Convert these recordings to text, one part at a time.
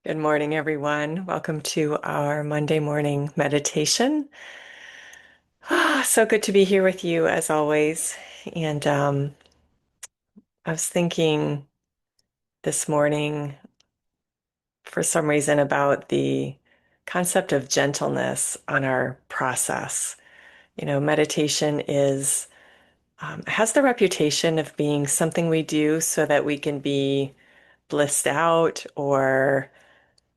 Good morning, everyone. Welcome to our Monday morning meditation. So good to be here with you as always. And I was thinking this morning, for some reason, about the concept of gentleness on our process. Meditation has the reputation of being something we do so that we can be blissed out or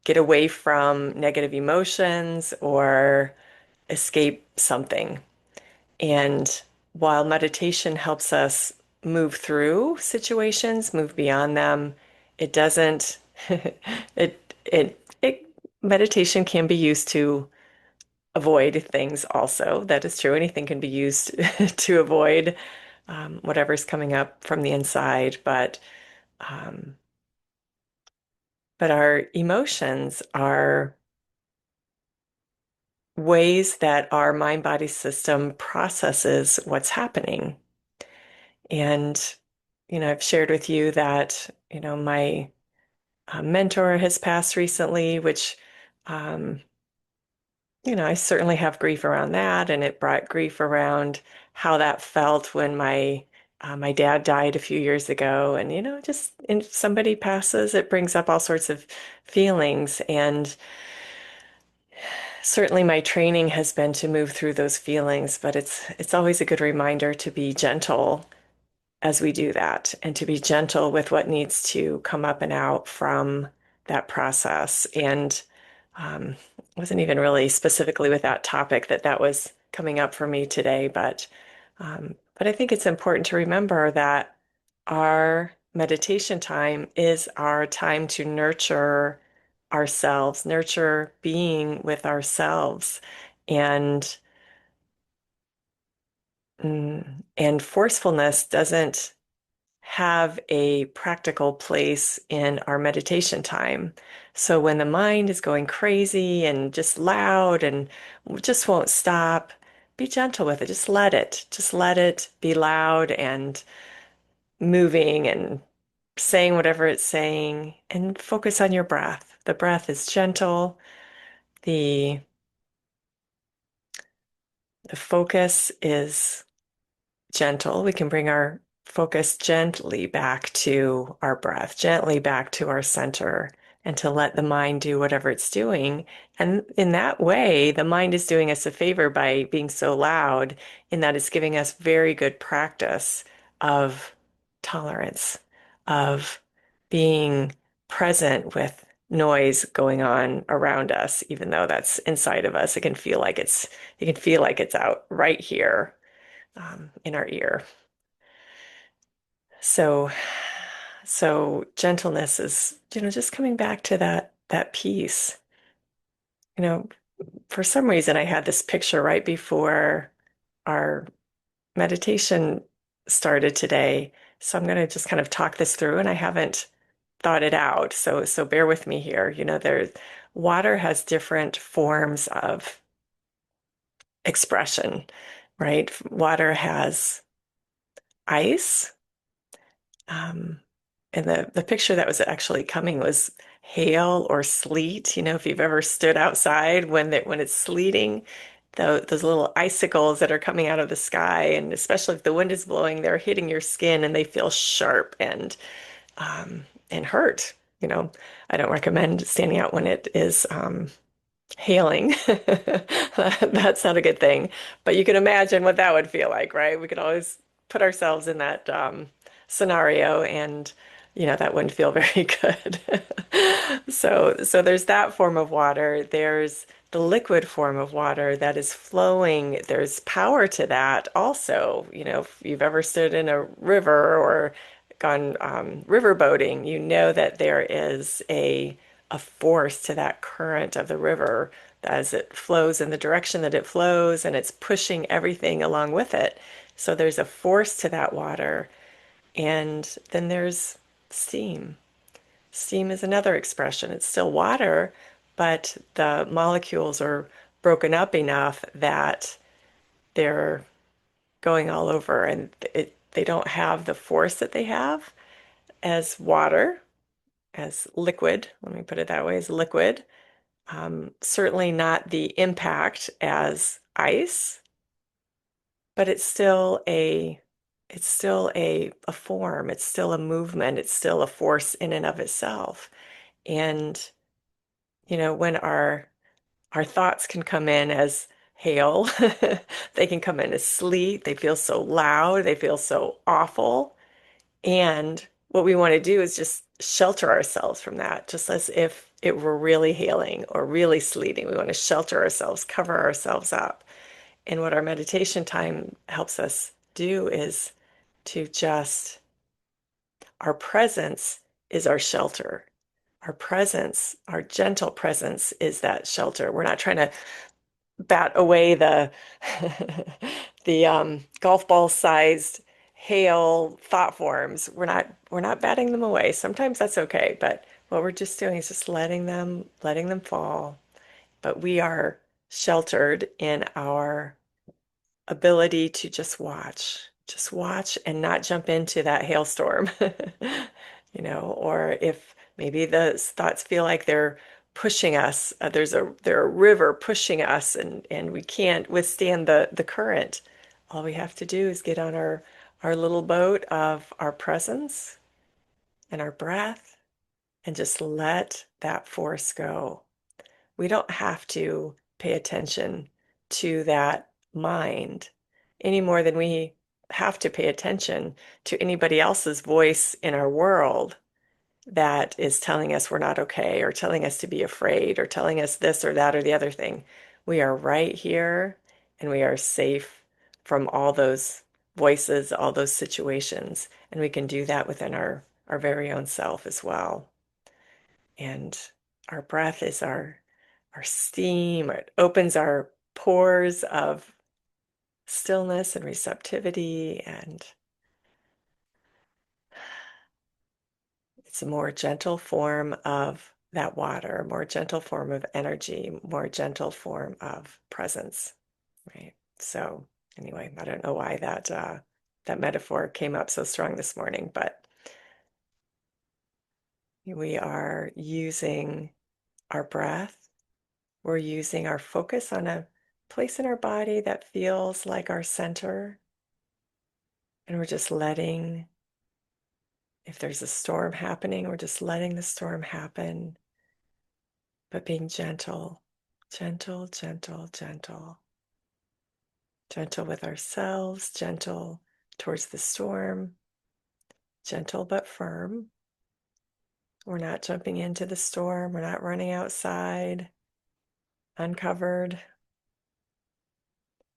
get away from negative emotions or escape something. And while meditation helps us move through situations, move beyond them, it doesn't, it, meditation can be used to avoid things also. That is true. Anything can be used to avoid whatever's coming up from the inside. Um, but our emotions are ways that our mind body system processes what's happening. And, I've shared with you that, my mentor has passed recently, which, um, I certainly have grief around that. And it brought grief around how that felt when my dad died a few years ago. And, just if somebody passes, it brings up all sorts of feelings. And certainly my training has been to move through those feelings, but it's always a good reminder to be gentle as we do that and to be gentle with what needs to come up and out from that process. And it wasn't even really specifically with that topic that was coming up for me today, but I think it's important to remember that our meditation time is our time to nurture ourselves, nurture being with ourselves. And and forcefulness doesn't have a practical place in our meditation time. So when the mind is going crazy and just loud and just won't stop, be gentle with it. Just let it. Just let it be loud and moving and saying whatever it's saying and focus on your breath. The breath is gentle. The the focus is gentle. We can bring our focus gently back to our breath, gently back to our center, and to let the mind do whatever it's doing. And in that way, the mind is doing us a favor by being so loud, in that it's giving us very good practice of tolerance, of being present with noise going on around us, even though that's inside of us. It can feel like it's out right here in our ear. So, so gentleness is, just coming back to that peace. You know, for some reason, I had this picture right before our meditation started today. So I'm going to just kind of talk this through, and I haven't thought it out. So bear with me here. There's water has different forms of expression, right? Water has ice. Um, and the picture that was actually coming was hail or sleet. If you've ever stood outside when it's sleeting, those little icicles that are coming out of the sky, and especially if the wind is blowing, they're hitting your skin and they feel sharp and hurt. I don't recommend standing out when it is hailing. That's not a good thing. But you can imagine what that would feel like, right? We could always put ourselves in that scenario, and that wouldn't feel very good. So there's that form of water. There's the liquid form of water that is flowing. There's power to that also. If you've ever stood in a river or gone river boating, you know that there is a force to that current of the river as it flows in the direction that it flows, and it's pushing everything along with it. So there's a force to that water. And then there's steam. Steam is another expression. It's still water, but the molecules are broken up enough that they're going all over, and they don't have the force that they have as water. as liquid. Let me put it that way, as liquid. Certainly not the impact as ice, but it's still a form. It's still a movement. It's still a force in and of itself. And when our thoughts can come in as hail, they can come in as sleet. They feel so loud. They feel so awful. And what we want to do is just shelter ourselves from that, just as if it were really hailing or really sleeting. We want to shelter ourselves, cover ourselves up. And what our meditation time helps us do is to just, our presence is our shelter. Our presence, our gentle presence is that shelter. We're not trying to bat away the the golf ball sized hail thought forms. We're not batting them away. Sometimes that's okay, but what we're just doing is just letting them fall. But we are sheltered in our ability to just watch and not jump into that hailstorm. Or if maybe the thoughts feel like they're pushing us, they're a river pushing us and we can't withstand the current. All we have to do is get on our little boat of our presence and our breath and just let that force go. We don't have to pay attention to that mind any more than we have to pay attention to anybody else's voice in our world that is telling us we're not okay or telling us to be afraid or telling us this or that or the other thing. We are right here and we are safe from all those voices, all those situations. And we can do that within our very own self as well. And our breath is our steam. It opens our pores of stillness and receptivity, and it's a more gentle form of that water, a more gentle form of energy, more gentle form of presence, right? So anyway, I don't know why that metaphor came up so strong this morning, but we are using our breath. We're using our focus on a place in our body that feels like our center. And we're just letting, if there's a storm happening, we're just letting the storm happen, but being gentle, gentle, gentle, gentle, gentle with ourselves, gentle towards the storm, gentle but firm. We're not jumping into the storm. We're not running outside, uncovered.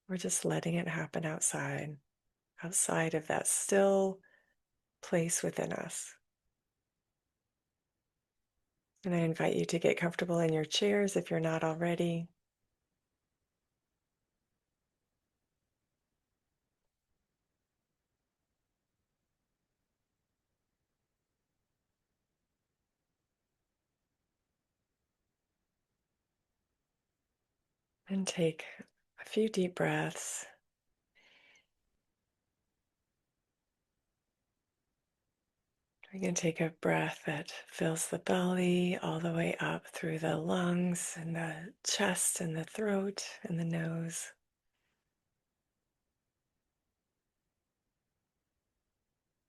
We're just letting it happen outside of that still place within us. And I invite you to get comfortable in your chairs if you're not already. And take a few deep breaths. We can take a breath that fills the belly all the way up through the lungs and the chest and the throat and the nose.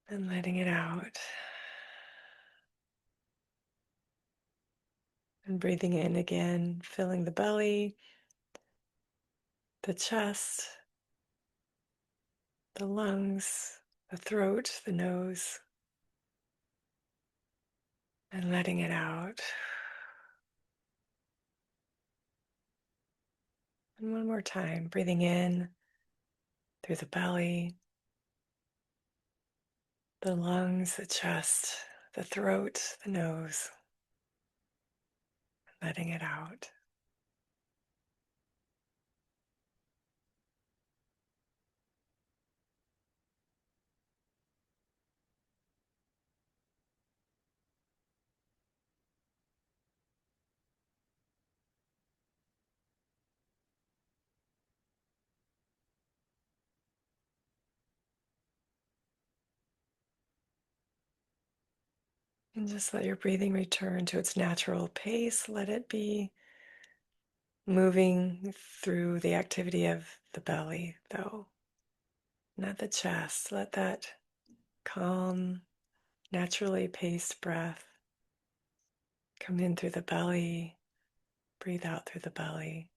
And letting it out. And breathing in again, filling the belly, the chest, the lungs, the throat, the nose. And letting it out. And one more time, breathing in through the belly, the lungs, the chest, the throat, the nose. Letting it out. And just let your breathing return to its natural pace. Let it be moving through the activity of the belly, though, not the chest. Let that calm, naturally paced breath come in through the belly, breathe out through the belly.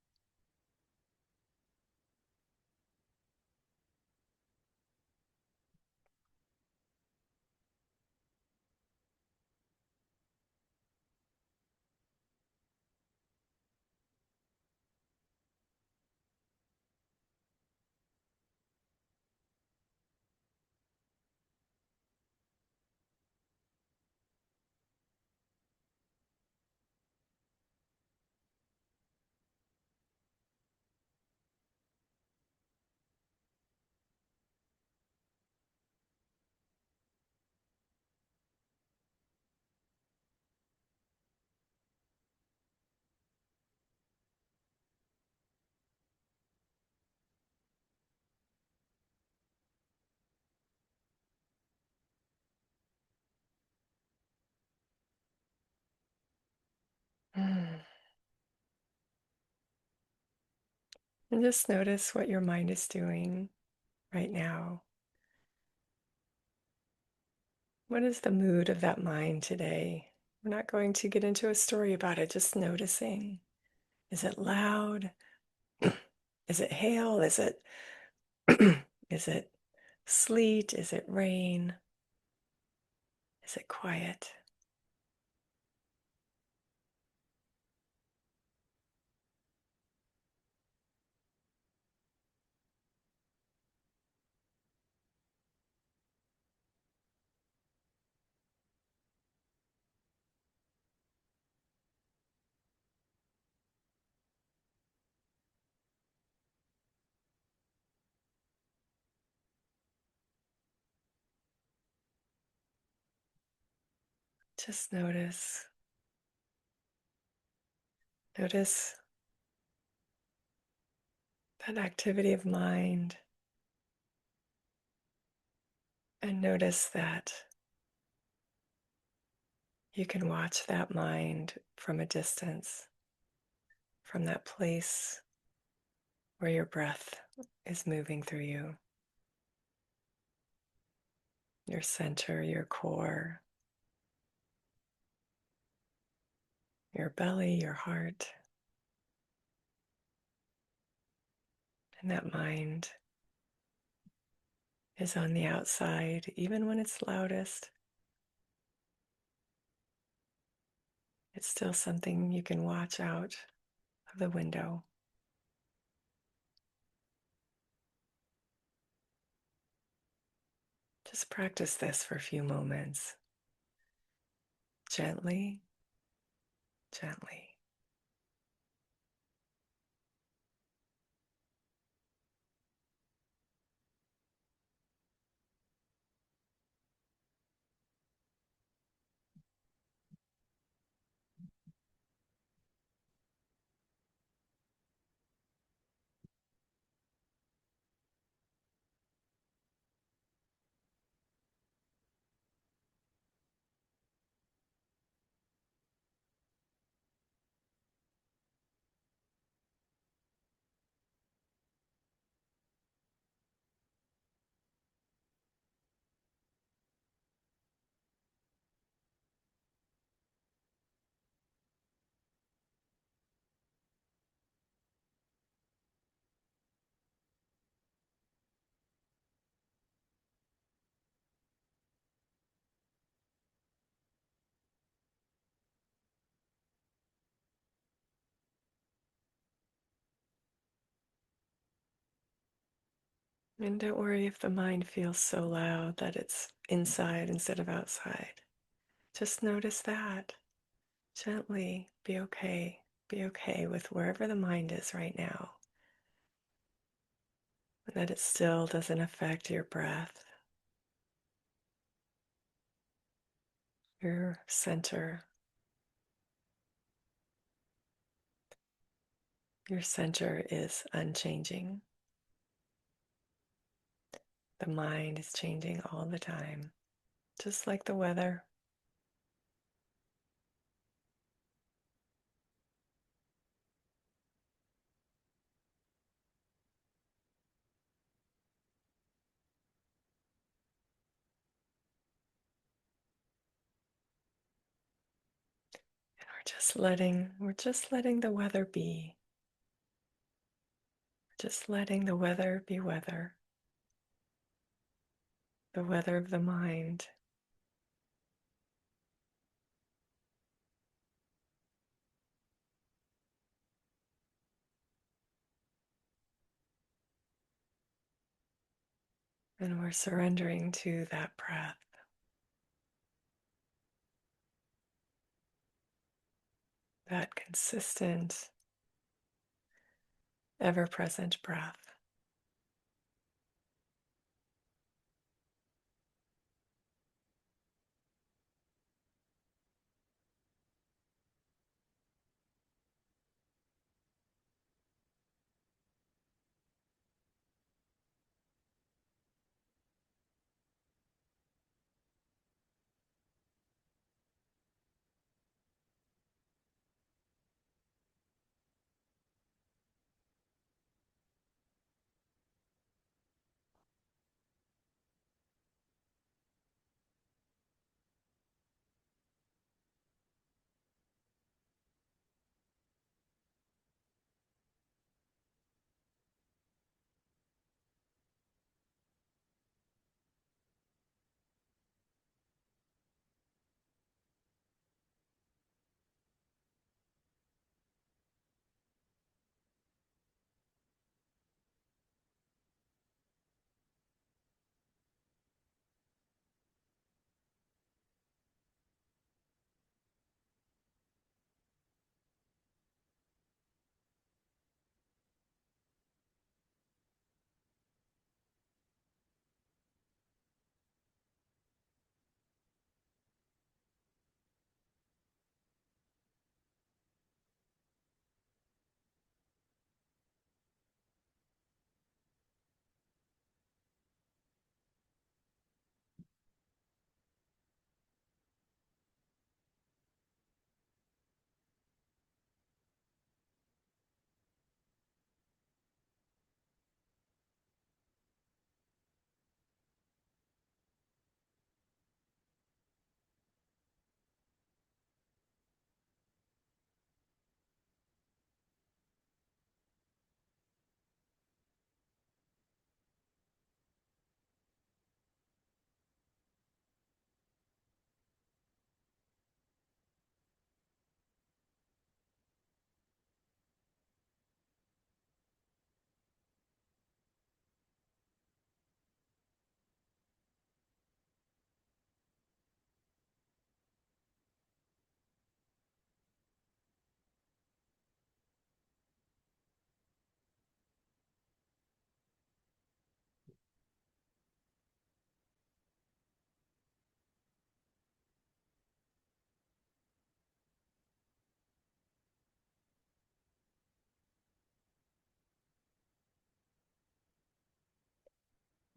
Mm. And just notice what your mind is doing right now. What is the mood of that mind today? We're not going to get into a story about it, just noticing. Is it loud? Is it hail? Is it is it sleet? Is it rain? Is it quiet? Just notice. Notice that activity of mind and notice that you can watch that mind from a distance, from that place where your breath is moving through you, your center, your core, your belly, your heart, and that mind is on the outside, even when it's loudest. It's still something you can watch out of the window. Just practice this for a few moments. Gently, gently. And don't worry if the mind feels so loud that it's inside instead of outside. Just notice that. Gently be okay. Be okay with wherever the mind is right now. And that it still doesn't affect your breath, your center. Your center is unchanging. The mind is changing all the time, just like the weather. we're just letting the weather be. Just letting the weather be weather, the weather of the mind. And we're surrendering to that breath, that consistent, ever present breath.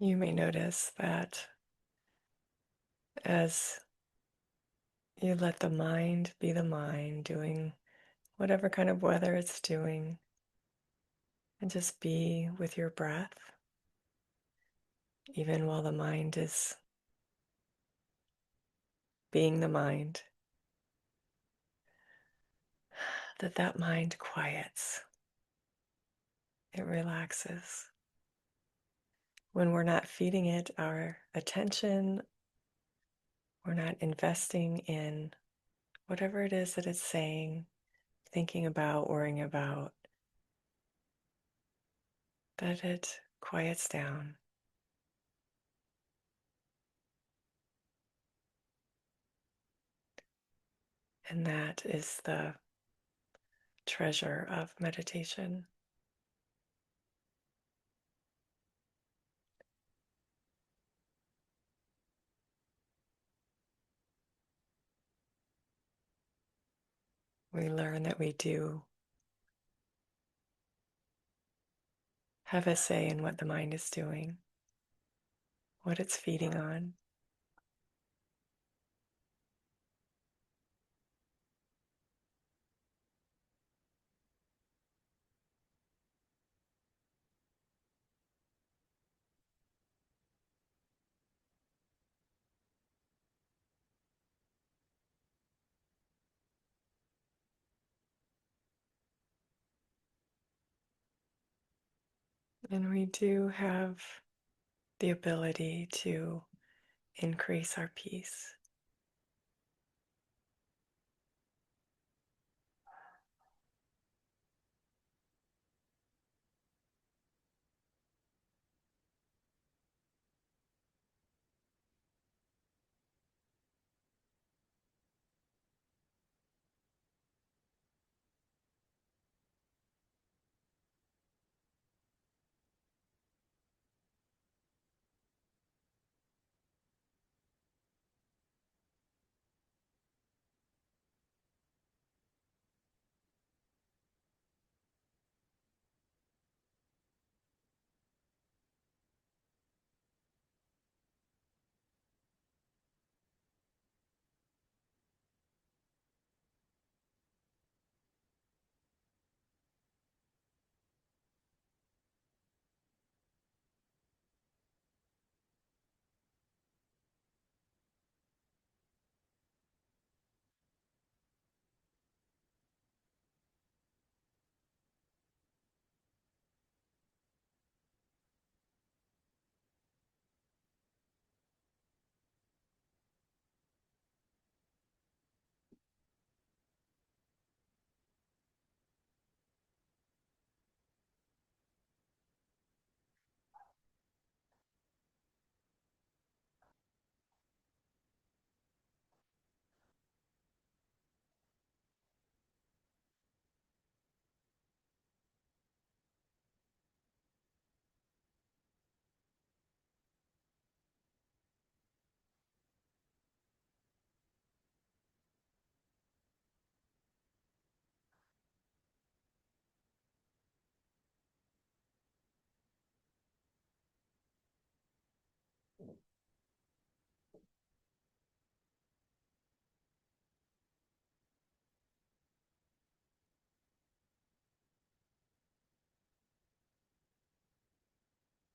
You may notice that as you let the mind be the mind, doing whatever kind of weather it's doing, and just be with your breath, even while the mind is being the mind, that mind quiets, it relaxes. When we're not feeding it our attention, we're not investing in whatever it is that it's saying, thinking about, worrying about, that it quiets down. And that is the treasure of meditation. We learn that we do have a say in what the mind is doing, what it's feeding on. And we do have the ability to increase our peace.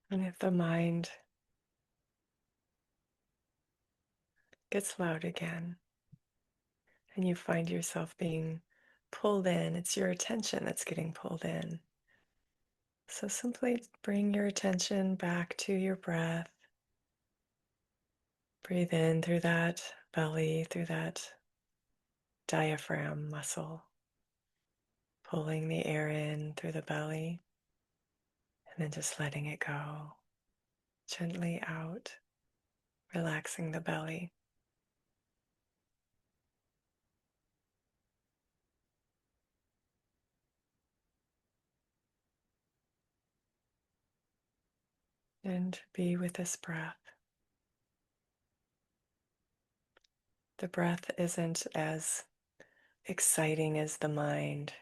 And if the mind gets loud again and you find yourself being pulled in, it's your attention that's getting pulled in. So simply bring your attention back to your breath. Breathe in through that belly, through that diaphragm muscle, pulling the air in through the belly, and then just letting it go gently out, relaxing the belly. And be with this breath. The breath isn't as exciting as the mind.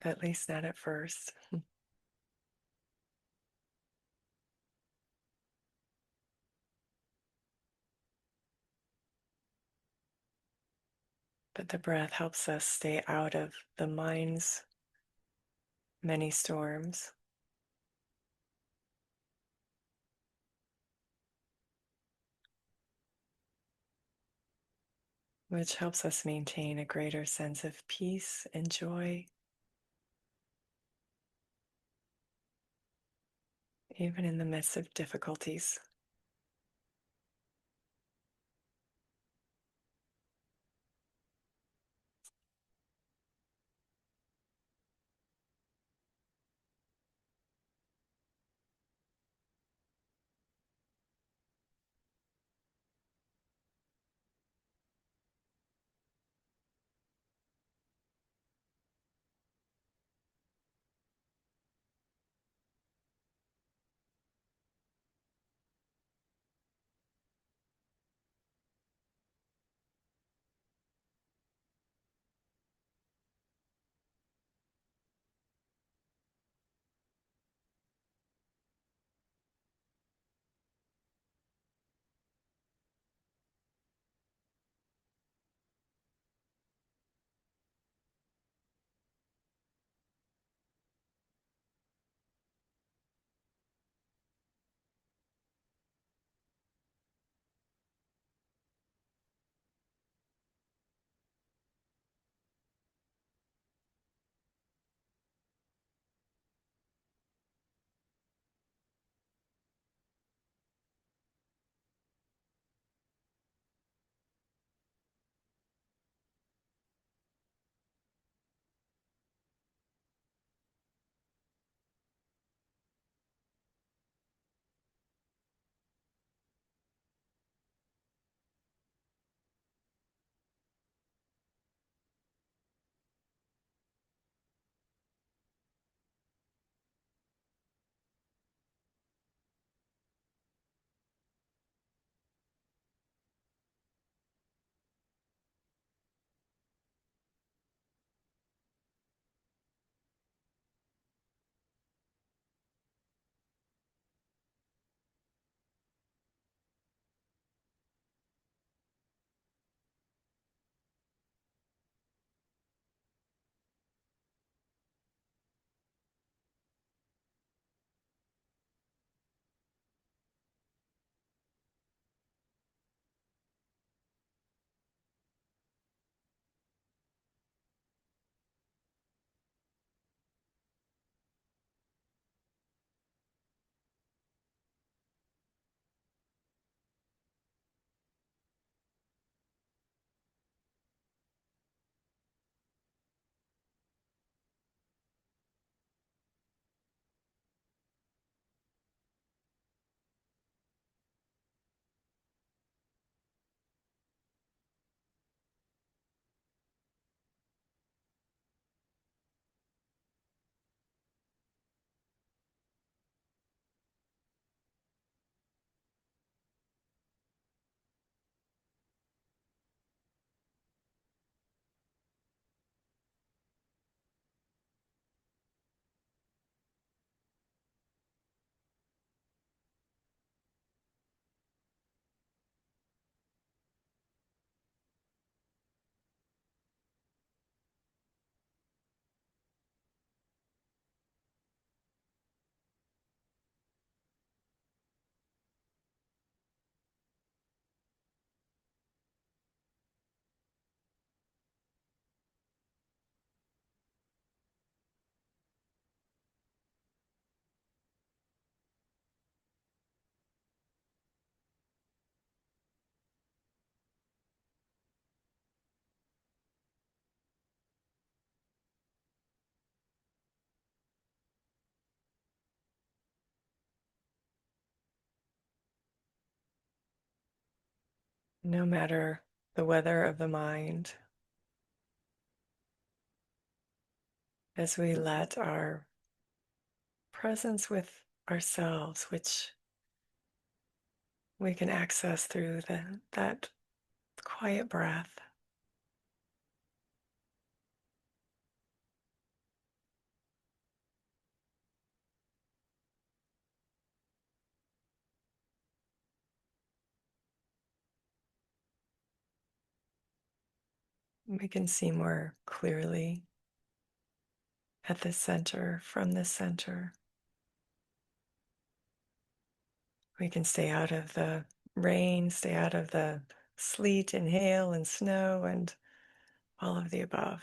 At least not at first. But the breath helps us stay out of the mind's many storms, which helps us maintain a greater sense of peace and joy, even in the midst of difficulties. no matter the weather of the mind, as we let our presence with ourselves, which we can access through that quiet breath. We can see more clearly at the center, from the center. We can stay out of the rain, stay out of the sleet and hail and snow and all of the above.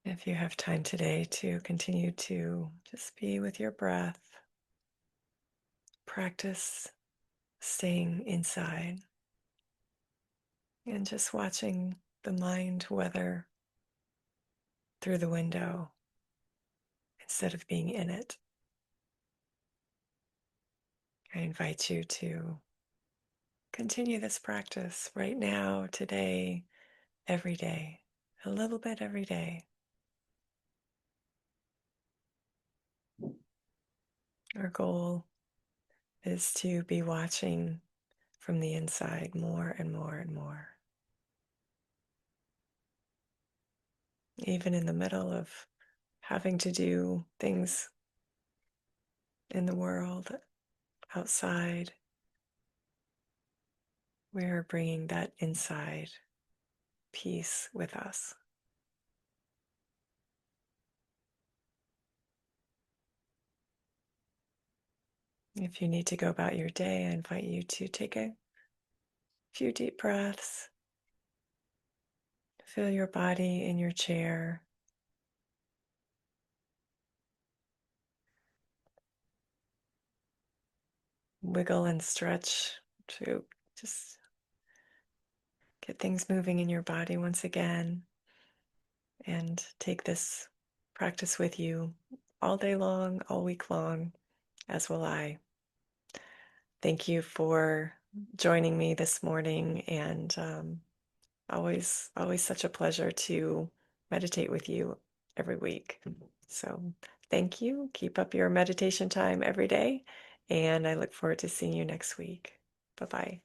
If you have time today to continue to just be with your breath, practice staying inside and just watching the mind weather through the window instead of being in it. I invite you to continue this practice right now, today, every day, a little bit every day. Our goal is to be watching from the inside more and more and more. Even in the middle of having to do things in the world outside, we're bringing that inside peace with us. If you need to go about your day, I invite you to take a few deep breaths. Feel your body in your chair. Wiggle and stretch to just get things moving in your body once again. And take this practice with you all day long, all week long, as will I. Thank you for joining me this morning, and always such a pleasure to meditate with you every week. So thank you. Keep up your meditation time every day, and I look forward to seeing you next week. Bye-bye.